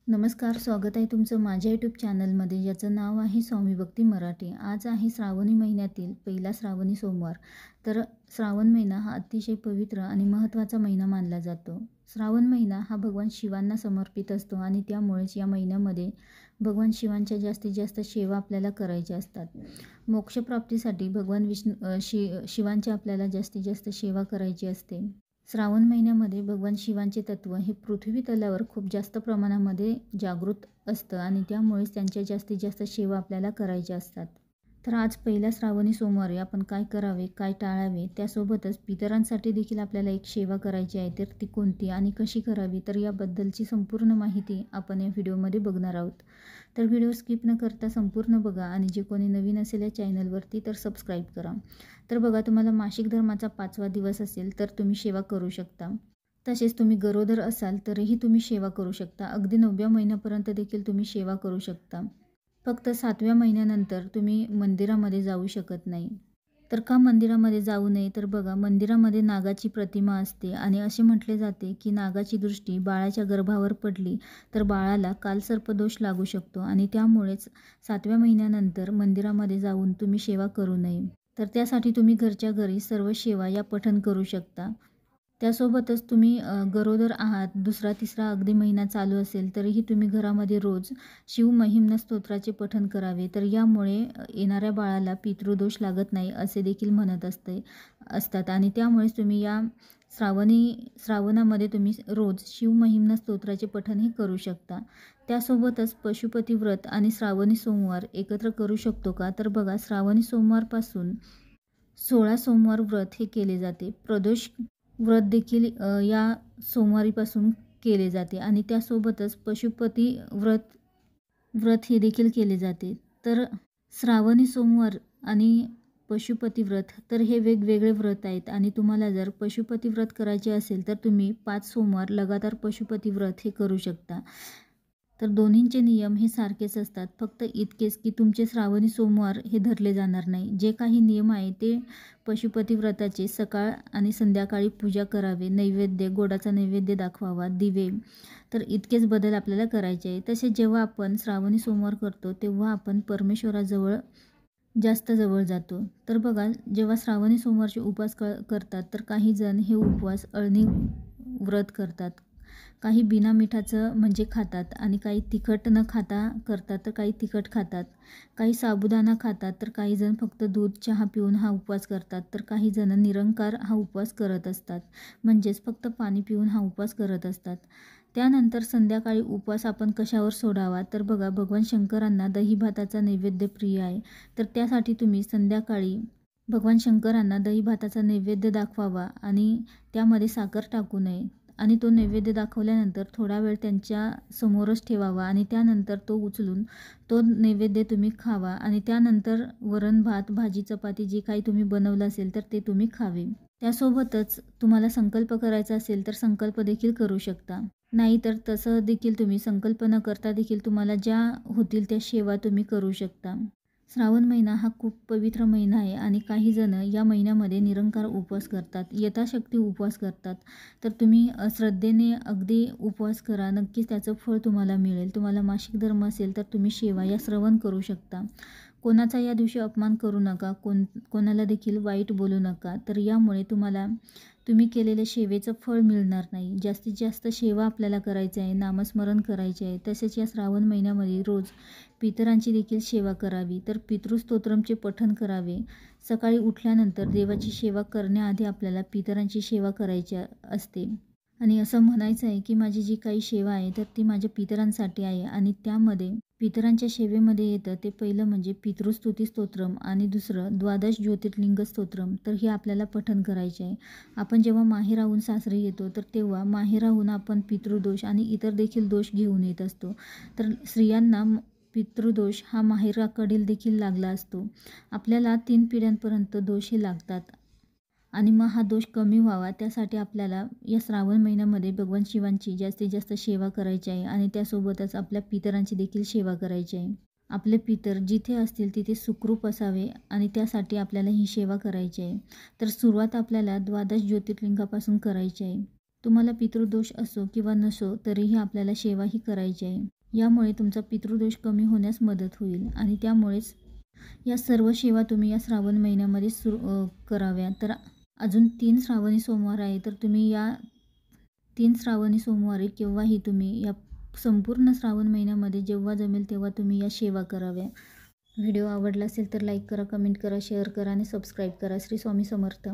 नमस्कार, स्वागत आहे तुमचं माझ्या यूट्यूब चॅनलमध्ये, ज्याचं नाव आहे स्वामी भक्ती मराठी. आज आहे श्रावणी महिन्यातील पहिला श्रावणी सोमवार. तर श्रावण महिना हा अतिशय पवित्र आणि महत्त्वाचा महिना मानला जातो. श्रावण महिना हा भगवान शिवांना समर्पित असतो आणि त्यामुळेच या महिन्यामध्ये भगवान शिवांच्या जास्तीत जास्त सेवा आपल्याला करायच्या असतात. मोक्षप्राप्तीसाठी भगवान शिवांची आपल्याला जास्तीत जास्त सेवा करायची असते. श्रावण महिन्यामध्ये भगवान शिवांचे तत्व हे पृथ्वी तलावर खूप जास्त प्रमाणामध्ये जागृत असतं आणि त्यामुळेच त्यांच्या जास्तीत जास्त सेवा आपल्याला करायच्या असतात. तर आज पहिल्या श्रावणी सोमवारी आपण काय करावे, काय टाळावे, त्यासोबतच पितरांसाठी देखील आपल्याला एक सेवा करायची आहे. तर ती कोणती आणि कशी करावी, तर याबद्दलची संपूर्ण माहिती आपण या व्हिडिओमध्ये बघणार आहोत. तर व्हिडिओ स्किप न करता संपूर्ण बघा आणि जे कोणी नवीन असेल या चॅनलवरती तर सबस्क्राईब करा. तर बघा, तुम्हाला मासिक धर्माचा 5वा दिवस असेल तर तुम्ही सेवा करू शकता. तसेच तुम्ही गरोदर असाल तरीही तुम्ही सेवा करू शकता. अगदी 9व्या महिन्यापर्यंत देखील तुम्ही सेवा करू शकता. फक्त 7व्या महिन्यानंतर तुम्ही मंदिरामध्ये जाऊ शकत नाही. तर का मंदिरामध्ये जाऊ नये, तर बघा, मंदिरामध्ये नागाची प्रतिमा असते आणि असे म्हटले जाते की नागाची दृष्टी बाळाच्या गर्भावर पडली तर बाळाला कालसर्पदोष लागू शकतो आणि त्यामुळेच 7व्या महिन्यानंतर मंदिरामध्ये जाऊन तुम्ही सेवा करू नये. तर त्यासाठी तुम्ही घरच्या घरी सर्व सेवा या पठण करू शकता. त्यासोबतच तुम्ही गरोदर आहात, 2रा 3रा अगदी महिना चालू असेल तरीही तुम्ही घरामध्ये रोज शिवमहिम्न स्तोत्राचे पठण करावे. तर यामुळे येणाऱ्या बाळाला पितृदोष लागत नाही असे देखील म्हणत असतात आणि त्यामुळेच तुम्ही या श्रावणामध्ये तुम्ही रोज शिवमहिम्न स्तोत्राचे पठण हे करू शकता. त्यासोबतच पशुपती व्रत आणि श्रावणी सोमवार एकत्र करू शकतो का, तर बघा, श्रावणी सोमवारपासून 16 सोमवार व्रत हे केले जाते. प्रदोष व्रत देखील या सोमवारीपासून केले जाते आणि त्यासोबतच पशुपती व्रत हे देखील केले जाते. तर श्रावणी सोमवार आणि पशुपती व्रत, तर हे वेगवेगळे व्रत आहेत आणि तुम्हाला जर पशुपती व्रत करायचे असेल तर तुम्ही 5 सोमवार लगातार पशुपती व्रत हे करू शकता. तर दोन्हींचे नियम हे सारखेच असतात, फक्त इतकेच की तुमचे श्रावणी सोमवार हे धरले जाणार नाही. जे काही नियम आहे ते पशुपती व्रताचे सकाळ आणि संध्याकाळी पूजा करावे, नैवेद्य, गोडाचा नैवेद्य दाखवावा, दिवे, तर इतकेच बदल आपल्याला करायचे आहे. तसेच जेव्हा आपण श्रावणी सोमवार करतो तेव्हा आपण परमेश्वराजवळ जास्त जवळ जातो. तर बघा, जेव्हा श्रावणी सोमवारचे उपवास करतात तर काही जण हे उपवास अळणी व्रत करतात, काही बिना मिठाचं म्हणजे खातात आणि काही तिखट न खाता करतात, तर काही तिखट खातात, काही साबुदाणा खातात, तर काही जण फक्त दूध चहा पिऊन हा उपवास करतात, तर काही जण निरंकार हा उपवास करत असतात, म्हणजेच फक्त पाणी पिऊन हा उपवास करत असतात. त्यानंतर संध्याकाळी उपवास आपण कशावर सोडावा, तर बघा, भगवान शंकरांना दही भाताचा नैवेद्य प्रिय आहे. तर त्यासाठी तुम्ही संध्याकाळी भगवान शंकरांना दही भाताचा नैवेद्य दाखवावा आणि त्यामध्ये साखर टाकू नये आणि तो नैवेद्य दाखवल्यानंतर थोडा वेळ त्यांच्या समोरच ठेवावा आणि त्यानंतर तो उचलून तो नैवेद्य तुम्ही खावा आणि त्यानंतर वरण भात, भाजी, चपाती जे काही तुम्ही बनवलं असेल तर ते तुम्ही खावे. त्यासोबतच तुम्हाला संकल्प करायचा असेल तर संकल्प देखील करू शकता. नाहीतर तसं देखील तुम्ही संकल्प न करता देखील तुम्हाला ज्या होतील त्या सेवा तुम्ही करू शकता. श्रावण महिना हा खूप पवित्र महिना आहे आणि काही जण या महिन्यामध्ये निरंकार उपवास करतात, यथाशक्ती उपवास करतात. तर तुम्ही श्रद्धेने अगदी उपवास करा, नक्कीच त्याचं फळ तुम्हाला मिळेल. तुम्हाला मासिक धर्म असेल तर तुम्ही सेवा या श्रवण करू शकता. कोणाचा या दिवशी अपमान करू नका, कोणाला देखील वाईट बोलू नका. तर यामुळे तुम्ही केलेल्या सेवेचं फळ मिळणार नाही. जास्तीत जास्त सेवा आपल्याला करायची आहे, नामस्मरण करायचे आहे. तसेच या श्रावण महिन्यामध्ये रोज पितरांची देखील सेवा करावी. तर पितृस्तोत्रमचे पठण करावे. सकाळी उठल्यानंतर देवाची सेवा करण्याआधी आपल्याला पितरांची सेवा करायची असते आणि असं म्हणायचं आहे की माझी जी काही सेवा आहे तर ती माझ्या पितरांसाठी आहे आणि त्यामध्ये पितरांच्या सेवेमध्ये येतं ते पहिलं म्हणजे पितृस्तुती स्तोत्रम आणि दुसरं 12 ज्योतिर्लिंग स्तोत्रम. तर हे आपल्याला पठण करायचे आहे. आपण जेव्हा माहेराहून सासरी येतो तर तेव्हा माहेराहून आपण पितृदोष आणि इतर देखील दोष घेऊन येत असतो. तर स्त्रियांना पितृदोष हा माहेराकडील देखील लागला असतो. आपल्याला 3 पिढ्यांपर्यंत दोष हे लागतात आणि मग हा दोष कमी व्हावा त्यासाठी आपल्याला या श्रावण महिन्यामध्ये भगवान शिवांची जास्तीत जास्त सेवा करायची आहे आणि त्यासोबतच आपल्या पितरांची देखील सेवा करायची आहे. आपले पितर जिथे असतील तिथे सुखरूप असावे आणि त्यासाठी आपल्याला ही सेवा करायची आहे. तर सुरुवात आपल्याला 12 ज्योतिर्लिंगापासून करायची आहे. तुम्हाला पितृदोष असो किंवा नसो तरीही आपल्याला सेवाही करायची आहे. यामुळे तुमचा पितृदोष कमी होण्यास मदत होईल आणि त्यामुळेच या सर्व सेवा तुम्ही या श्रावण महिन्यामध्ये कराव्या. तर अजून 3 श्रावणी सोमवार आहे, तर तुम्ही या 3 श्रावणी सोमवारी केव्हाही तुम्ही या संपूर्ण श्रावण महिन्यामध्ये जेव्हा जमेल तेव्हा तुम्ही या सेवा कराव्या. व्हिडिओ आवडला असेल तर लाईक करा, कमेंट करा, शेअर करा आणि सबस्क्राईब करा. श्री स्वामी समर्थ.